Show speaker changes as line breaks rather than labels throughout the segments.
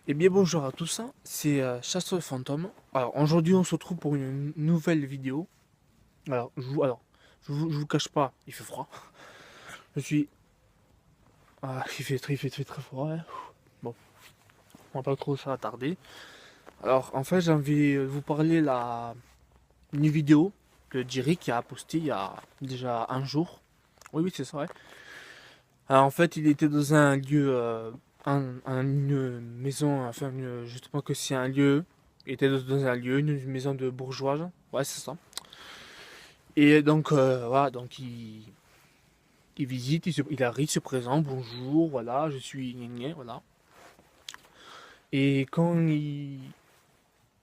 Eh bien bonjour à tous, hein. C'est Chasseur Fantôme. Alors aujourd'hui on se retrouve pour une nouvelle vidéo. Je vous cache pas, il fait froid. Je suis... il fait très froid, hein. Bon, on va pas trop s'attarder. Alors en fait j'ai envie de vous parler une vidéo que Jerry qui a posté il y a déjà un jour. Oui oui c'est ça, ouais. Alors en fait il était dans un lieu, une maison, justement que c'est un lieu. Il était dans un lieu, une maison de bourgeoise. Ouais c'est ça. Et donc, voilà, donc il visite, il arrive, il se présente, bonjour, voilà, je suis gna gna, voilà. Et quand il...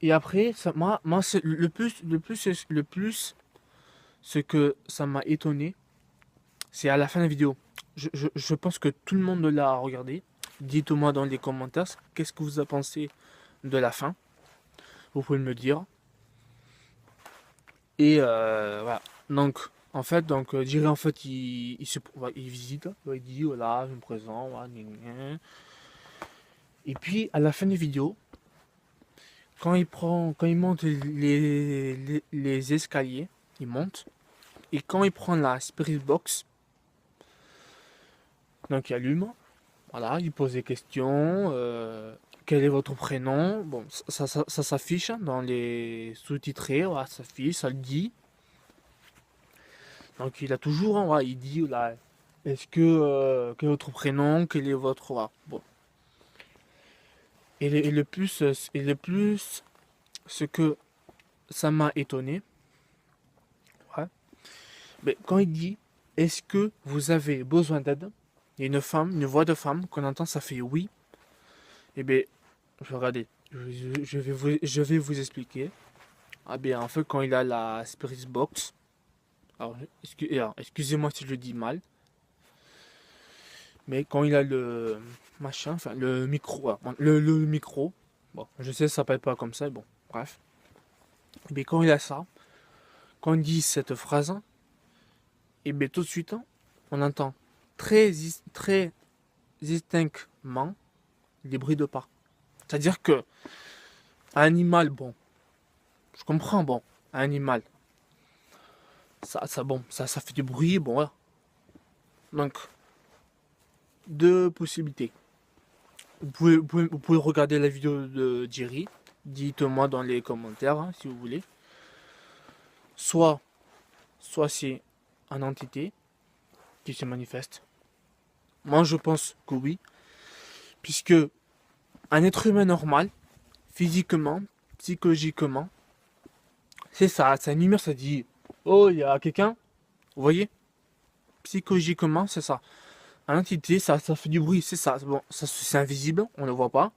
Et après, moi c'est le plus, ce que ça m'a étonné, c'est à la fin de la vidéo. Je pense que tout le monde l'a regardé. Dites-moi dans les commentaires, qu'est-ce que vous avez pensé de la fin. Vous pouvez me le dire. Et voilà. Donc, en fait, Jiri, en fait, il visite, il dit, voilà, je me présente, voilà, gna, gna, gna. Et puis, à la fin des vidéos, quand il monte les escaliers, il monte, et quand il prend la Spirit Box, donc il allume, voilà, il pose des questions, quel est votre prénom, bon, ça s'affiche dans les sous-titrés, voilà, ça s'affiche, ça le dit. Donc il a toujours, hein, voilà, il dit, là, est-ce que, quel est votre prénom, quel est votre, voilà, bon. Et le plus, ce que ça m'a étonné, ouais, mais quand il dit, est-ce que vous avez besoin d'aide? Il y a une femme, une voix de femme qu'on entend, ça fait oui. Et bien, regardez, je vais vous expliquer. Ah bien, en fait, quand il a la Spirit Box, alors, excusez-moi si je le dis mal, mais quand il a le machin, enfin le micro, le micro, bon, je sais ça s'appelle pas comme ça, bon, bref. Mais quand il a ça, quand il dit cette phrase, et bien tout de suite, on entend très distinctement les bruits de pas. C'est-à-dire que un animal, bon, je comprends, bon, un animal, ça fait du bruit, bon, voilà. Donc, deux possibilités. Vous pouvez regarder la vidéo de Jerry. Dites-moi dans les commentaires, hein, si vous voulez. Soit, soit c'est une entité qui se manifeste. Moi, je pense que oui, puisque un être humain normal, physiquement, psychologiquement, c'est ça, c'est une humeur, ça dit, oh, il y a quelqu'un, vous voyez. Psychologiquement, c'est ça. Une entité, ça fait du bruit, c'est ça. Bon, ça c'est invisible, on ne le voit pas.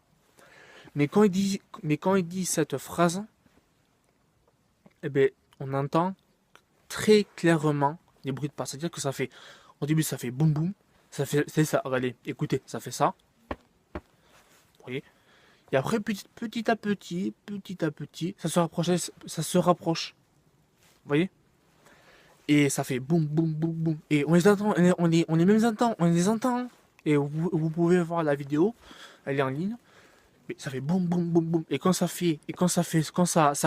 Mais quand il dit cette phrase, eh ben, on entend très clairement les bruits de pas. C'est-à-dire que ça fait, au début, ça fait boum boum. Ça fait, c'est ça. Regardez, écoutez, ça fait ça. Vous voyez. Et après, petit à petit, ça se rapproche, ça se rapproche. Vous voyez. Et ça fait boum boum boum boum. Et on les entend, on les entend. Et vous pouvez voir la vidéo, elle est en ligne. Mais ça fait boum boum boum boum. Quand ça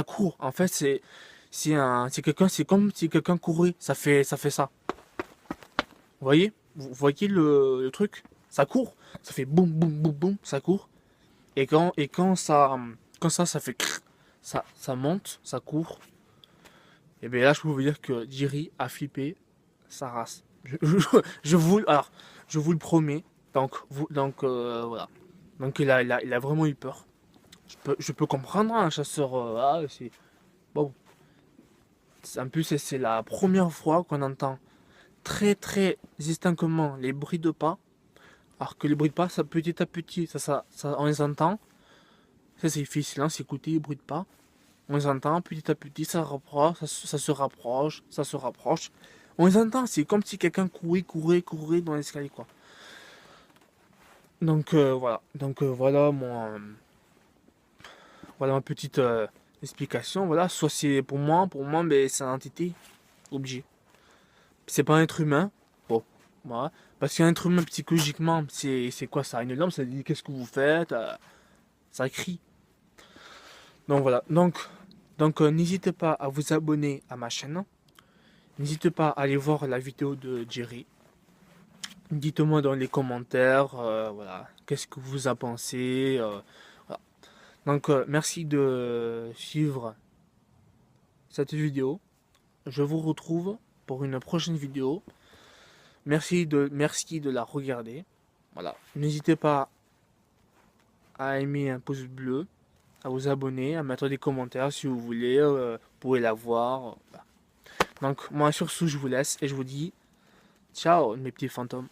court, en fait, c'est quelqu'un, c'est comme si quelqu'un courait. Ça fait ça. Vous voyez? Vous voyez le truc? Ça court. Ça fait boum boum boum boum. Ça court. Quand ça fait crrr, ça monte, ça court. Et bien là, je peux vous dire que Jiri a flippé sa race. Alors, je vous le promets. Voilà. Donc il a vraiment eu peur. Je peux comprendre, hein, un chasseur. C'est bon. En plus, c'est la première fois qu'on entend très distinctement les bruits de pas. Alors que les bruits de pas, ça petit à petit, on les entend. Ça, c'est fait silence, écouter les bruits de pas. On les entend petit à petit, ça se rapproche, ça se rapproche. On les entend, c'est comme si quelqu'un courait dans l'escalier, quoi. Donc voilà. Donc voilà ma petite explication. Voilà, soit c'est pour moi, mais c'est une entité obligée. C'est pas un être humain. Bon, voilà. Parce qu'un être humain psychologiquement, c'est quoi ça? Une lampe, ça dit qu'est-ce que vous faites? ça crie. Donc voilà, n'hésitez pas à vous abonner à ma chaîne. N'hésitez pas à aller voir la vidéo de Jerry. Dites-moi dans les commentaires, voilà, qu'est-ce que vous en pensez. Voilà. Merci de suivre cette vidéo. Je vous retrouve pour une prochaine vidéo. Merci de la regarder. Voilà. N'hésitez pas à aimer un pouce bleu, à vous abonner, à mettre des commentaires si vous voulez. Vous pouvez la voir. Voilà. Donc moi sur ce, je vous laisse et je vous dis ciao mes petits fantômes.